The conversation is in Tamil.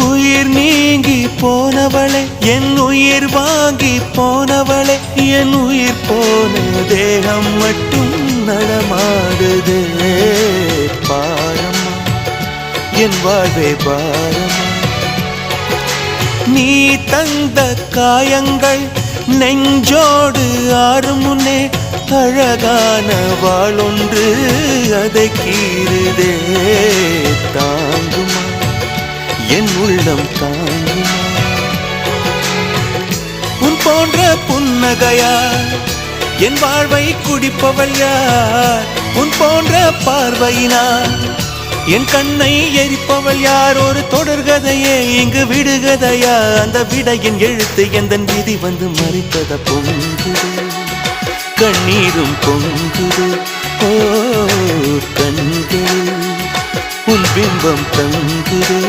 உயிர் நீங்கி போனவளே, என் உயிர் வாங்கி போனவளே, என் உயிர் போன தேகம் மட்டும் நடமாடுதே. பாரம்மா என் வாழ்வே பாரம்மா, நீ தந்த காயங்கள் நெஞ்சோடு ஆறும் முன்னே அழகான வாளொன்று அதை கீறுதே. தாங்குமா என் உள்ளம் தாங்குமா, உன் போன்ற புன்னகையார் என் வாழ்வை குடிப்பவள் யார்? உன் போன்ற பார்வையினார் என் கண்ணை எரிப்பவள் யார்? ஒரு தொடர்கதையே இங்கு விடுகதையா? அந்த விடையின் எழுத்து எந்தன் விதி வந்து மறித்தத பொங்குது, கண்ணீரும் பொங்குது. ஓ கண்கள் உன் பிம்பம் தங்குதே.